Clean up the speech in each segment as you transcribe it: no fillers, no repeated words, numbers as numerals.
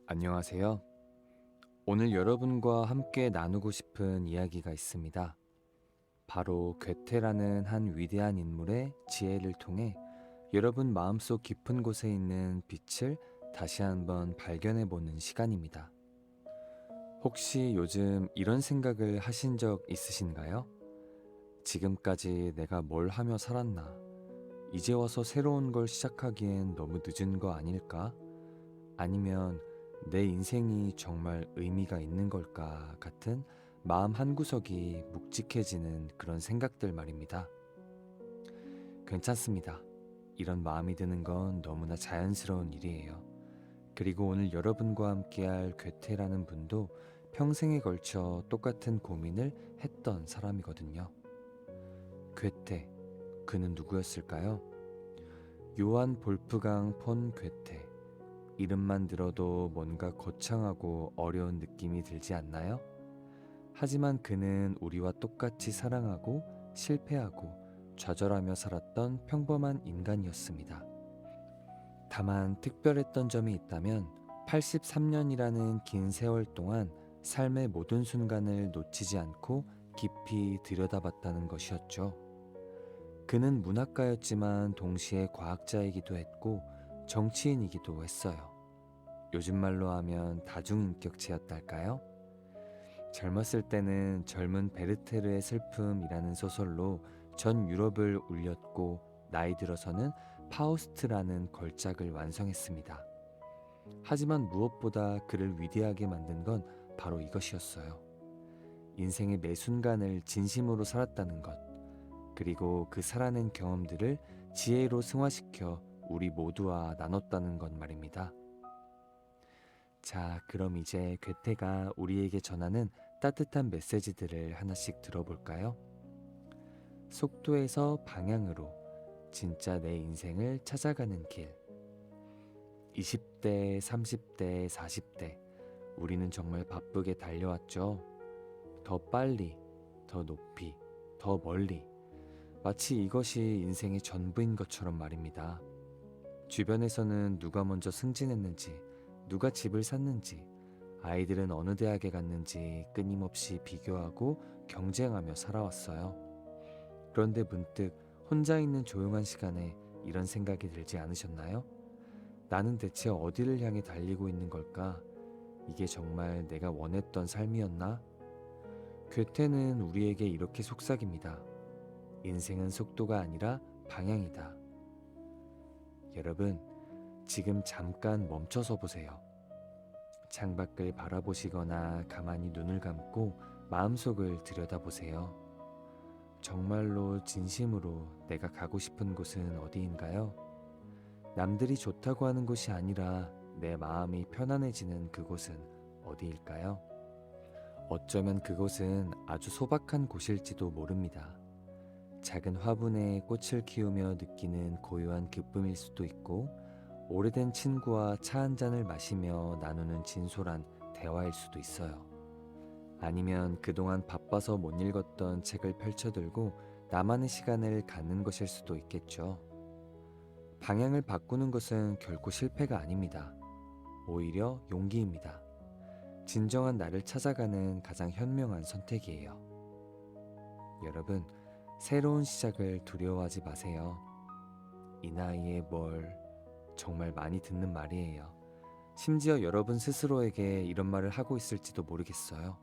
안녕하세요. 오늘 여러분과 함께 나누고 싶은 이야기가 있습니다. 바로 괴테라는 한 위대한 인물의 지혜를 통해 여러분 마음속 깊은 곳에 있는 빛을 다시 한번 발견해 보는 시간입니다. 혹시 요즘 이런 생각을 하신 적 있으신가요? 지금까지 내가 뭘 하며 살았나? 이제 와서 새로운 걸 시작하기엔 너무 늦은 거 아닐까? 아니면 내 인생이 정말 의미가 있는 걸까 같은 마음 한구석이 묵직해지는 그런 생각들 말입니다. 괜찮습니다. 이런 마음이 드는 건 너무나 자연스러운 일이에요. 그리고 오늘 여러분과 함께할 괴테라는 분도 평생에 걸쳐 똑같은 고민을 했던 사람이거든요. 괴테, 그는 누구였을까요? 요한 볼프강 폰 괴테. 이름만 들어도 뭔가 거창하고 어려운 느낌이 들지 않나요? 하지만 그는 우리와 똑같이 사랑하고 실패하고 좌절하며 살았던 평범한 인간이었습니다. 다만 특별했던 점이 있다면 83년이라는 긴 세월 동안 삶의 모든 순간을 놓치지 않고 깊이 들여다봤다는 것이었죠. 그는 문학가였지만 동시에 과학자이기도 했고 정치인이기도 했어요. 요즘 말로 하면 다중인격체였달까요? 젊었을 때는 젊은 베르테르의 슬픔이라는 소설로 전 유럽을 울렸고 나이 들어서는 파우스트라는 걸작을 완성했습니다. 하지만 무엇보다 그를 위대하게 만든 건 바로 이것이었어요. 인생의 매 순간을 진심으로 살았다는 것, 그리고 그 살아낸 경험들을 지혜로 승화시켜 우리 모두와 나눴다는 것 말입니다. 자, 그럼 이제 괴테가 우리에게 전하는 따뜻한 메시지들을 하나씩 들어볼까요? 속도에서 방향으로 진짜 내 인생을 찾아가는 길. 20대, 30대, 40대. 우리는 정말 바쁘게 달려왔죠. 더 빨리, 더 높이, 더 멀리. 마치 이것이 인생의 전부인 것처럼 말입니다. 주변에서는 누가 먼저 승진했는지, 누가 집을 샀는지, 아이들은 어느 대학에 갔는지 끊임없이 비교하고 경쟁하며 살아왔어요. 그런데 문득 혼자 있는 조용한 시간에 이런 생각이 들지 않으셨나요? 나는 대체 어디를 향해 달리고 있는 걸까? 이게 정말 내가 원했던 삶이었나? 괴테는 우리에게 이렇게 속삭입니다. 인생은 속도가 아니라 방향이다. 여러분, 지금 잠깐 멈춰서 보세요. 창밖을 바라보시거나 가만히 눈을 감고 마음속을 들여다보세요. 정말로 진심으로 내가 가고 싶은 곳은 어디인가요? 남들이 좋다고 하는 곳이 아니라 내 마음이 편안해지는 그곳은 어디일까요? 어쩌면 그곳은 아주 소박한 곳일지도 모릅니다. 작은 화분에 꽃을 키우며 느끼는 고요한 기쁨일 수도 있고, 오래된 친구와 차 한 잔을 마시며 나누는 진솔한 대화일 수도 있어요. 아니면 그동안 바빠서 못 읽었던 책을 펼쳐들고 나만의 시간을 갖는 것일 수도 있겠죠. 방향을 바꾸는 것은 결코 실패가 아닙니다. 오히려 용기입니다. 진정한 나를 찾아가는 가장 현명한 선택이에요. 여러분, 새로운 시작을 두려워하지 마세요. 이 나이에 뭘, 정말 많이 듣는 말이에요. 심지어 여러분 스스로에게 이런 말을 하고 있을지도 모르겠어요.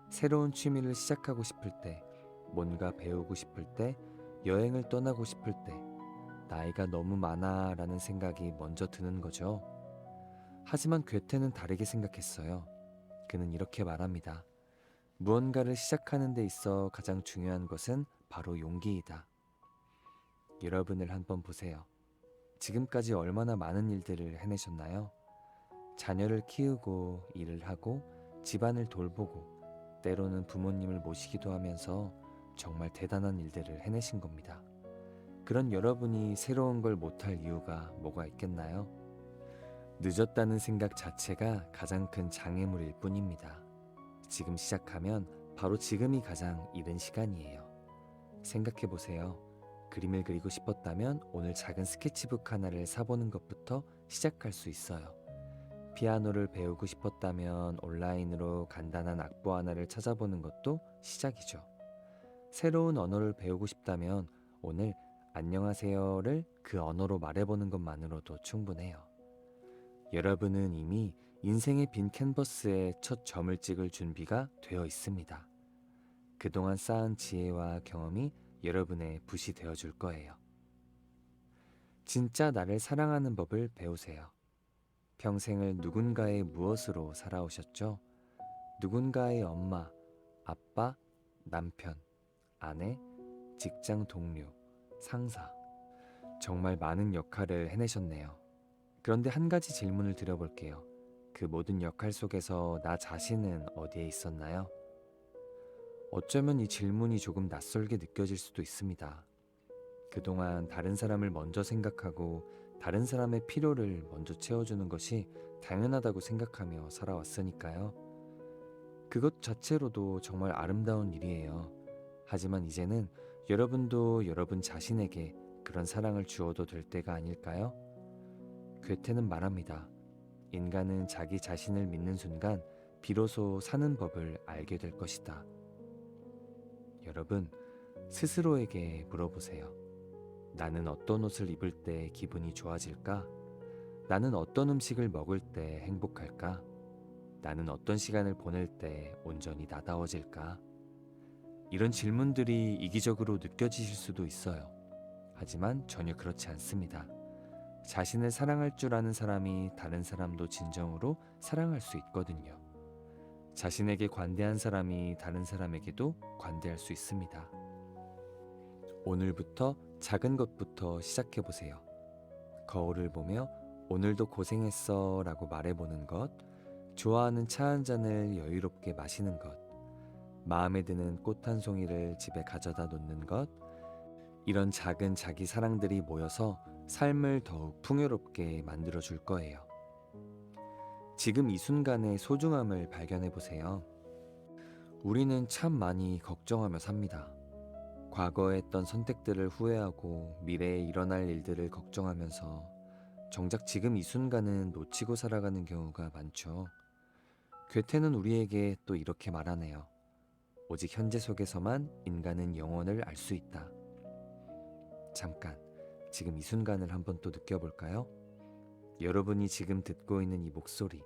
새로운 취미를 시작하고 싶을 때, 뭔가 배우고 싶을 때, 여행을 떠나고 싶을 때, 나이가 너무 많아 라는 생각이 먼저 드는 거죠. 하지만 괴테는 다르게 생각했어요. 그는 이렇게 말합니다. 무언가를 시작하는 데 있어 가장 중요한 것은 바로 용기이다. 여러분을 한번 보세요. 지금까지 얼마나 많은 일들을 해내셨나요? 자녀를 키우고 일을 하고 집안을 돌보고 때로는 부모님을 모시기도 하면서 정말 대단한 일들을 해내신 겁니다. 그런 여러분이 새로운 걸 못할 이유가 뭐가 있겠나요? 늦었다는 생각 자체가 가장 큰 장애물일 뿐입니다. 지금 시작하면 바로 지금이 가장 이른 시간이에요. 생각해 보세요. 그림을 그리고 싶었다면 오늘 작은 스케치북 하나를 사보는 것부터 시작할 수 있어요. 피아노를 배우고 싶었다면 온라인으로 간단한 악보 하나를 찾아보는 것도 시작이죠. 새로운 언어를 배우고 싶다면 오늘 안녕하세요를 그 언어로 말해보는 것만으로도 충분해요. 여러분은 이미 인생의 빈 캔버스에 첫 점을 찍을 준비가 되어 있습니다. 그동안 쌓은 지혜와 경험이 여러분의 붓이 되어줄 거예요. 진짜 나를 사랑하는 법을 배우세요. 평생을 누군가의 무엇으로 살아오셨죠? 누군가의 엄마, 아빠, 남편, 아내, 직장 동료, 상사. 정말 많은 역할을 해내셨네요. 그런데 한 가지 질문을 드려볼게요. 그 모든 역할 속에서 나 자신은 어디에 있었나요? 어쩌면 이 질문이 조금 낯설게 느껴질 수도 있습니다. 그동안 다른 사람을 먼저 생각하고 다른 사람의 필요를 먼저 채워주는 것이 당연하다고 생각하며 살아왔으니까요. 그것 자체로도 정말 아름다운 일이에요. 하지만 이제는 여러분도 여러분 자신에게 그런 사랑을 주어도 될 때가 아닐까요? 괴테는 말합니다. 인간은 자기 자신을 믿는 순간 비로소 사는 법을 알게 될 것이다. 여러분, 스스로에게 물어보세요. 나는 어떤 옷을 입을 때 기분이 좋아질까? 나는 어떤 음식을 먹을 때 행복할까? 나는 어떤 시간을 보낼 때 온전히 나다워질까? 이런 질문들이 이기적으로 느껴지실 수도 있어요. 하지만 전혀 그렇지 않습니다. 자신을 사랑할 줄 아는 사람이 다른 사람도 진정으로 사랑할 수 있거든요. 자신에게 관대한 사람이 다른 사람에게도 관대할 수 있습니다. 오늘부터 작은 것부터 시작해보세요. 거울을 보며 오늘도 고생했어 라고 말해보는 것, 좋아하는 차 한 잔을 여유롭게 마시는 것, 마음에 드는 꽃 한 송이를 집에 가져다 놓는 것, 이런 작은 자기 사랑들이 모여서 삶을 더욱 풍요롭게 만들어줄 거예요. 지금 이 순간의 소중함을 발견해보세요. 우리는 참 많이 걱정하며 삽니다. 과거에 했던 선택들을 후회하고 미래에 일어날 일들을 걱정하면서 정작 지금 이 순간은 놓치고 살아가는 경우가 많죠. 괴테는 우리에게 또 이렇게 말하네요. 오직 현재 속에서만 인간은 영혼을 알 수 있다. 잠깐, 지금 이 순간을 한번 또 느껴볼까요? 여러분이 지금 듣고 있는 이 목소리,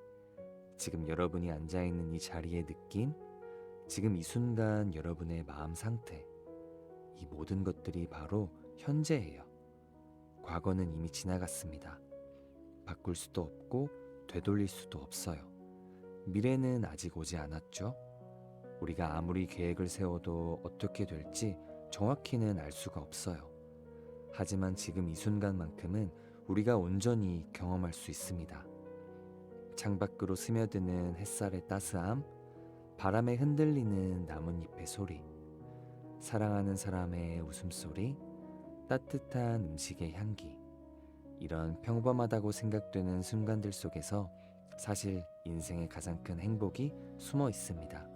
지금 여러분이 앉아있는 이 자리의 느낌, 지금 이 순간 여러분의 마음 상태, 이 모든 것들이 바로 현재예요. 과거는 이미 지나갔습니다. 바꿀 수도 없고 되돌릴 수도 없어요. 미래는 아직 오지 않았죠. 우리가 아무리 계획을 세워도 어떻게 될지 정확히는 알 수가 없어요. 하지만 지금 이 순간만큼은 우리가 온전히 경험할 수 있습니다. 창밖으로 스며드는 햇살의 따스함, 바람에 흔들리는 나뭇잎의 소리, 사랑하는 사람의 웃음소리, 따뜻한 음식의 향기, 이런 평범하다고 생각되는 순간들 속에서 사실 인생의 가장 큰 행복이 숨어 있습니다.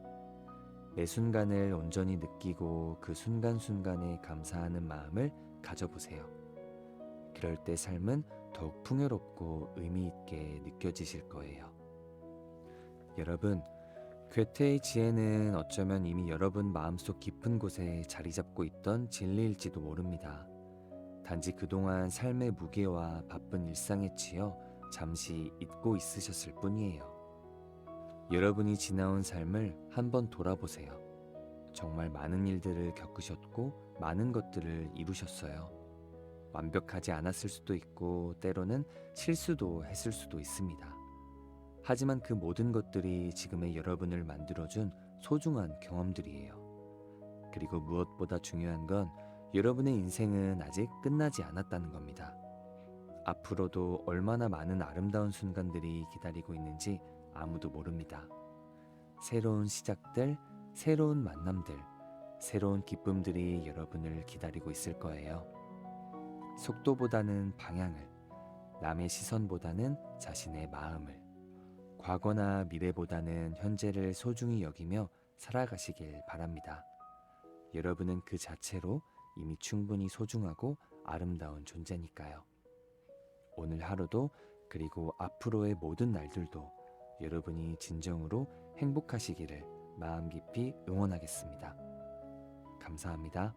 매 순간을 온전히 느끼고 그 순간순간에 감사하는 마음을 가져보세요. 그럴 때 삶은 더욱 풍요롭고 의미 있게 느껴지실 거예요. 여러분, 괴테의 지혜는 어쩌면 이미 여러분 마음속 깊은 곳에 자리 잡고 있던 진리일지도 모릅니다. 단지 그동안 삶의 무게와 바쁜 일상에 치여 잠시 잊고 있으셨을 뿐이에요. 여러분이 지나온 삶을 한번 돌아보세요. 정말 많은 일들을 겪으셨고 많은 것들을 이루셨어요. 완벽하지 않았을 수도 있고 때로는 실수도 했을 수도 있습니다. 하지만 그 모든 것들이 지금의 여러분을 만들어준 소중한 경험들이에요. 그리고 무엇보다 중요한 건 여러분의 인생은 아직 끝나지 않았다는 겁니다. 앞으로도 얼마나 많은 아름다운 순간들이 기다리고 있는지 아무도 모릅니다. 새로운 시작들, 새로운 만남들, 새로운 기쁨들이 여러분을 기다리고 있을 거예요. 속도보다는 방향을, 남의 시선보다는 자신의 마음을, 과거나 미래보다는 현재를 소중히 여기며 살아가시길 바랍니다. 여러분은 그 자체로 이미 충분히 소중하고 아름다운 존재니까요. 오늘 하루도 그리고 앞으로의 모든 날들도 여러분이 진정으로 행복하시기를 마음 깊이 응원하겠습니다. 감사합니다.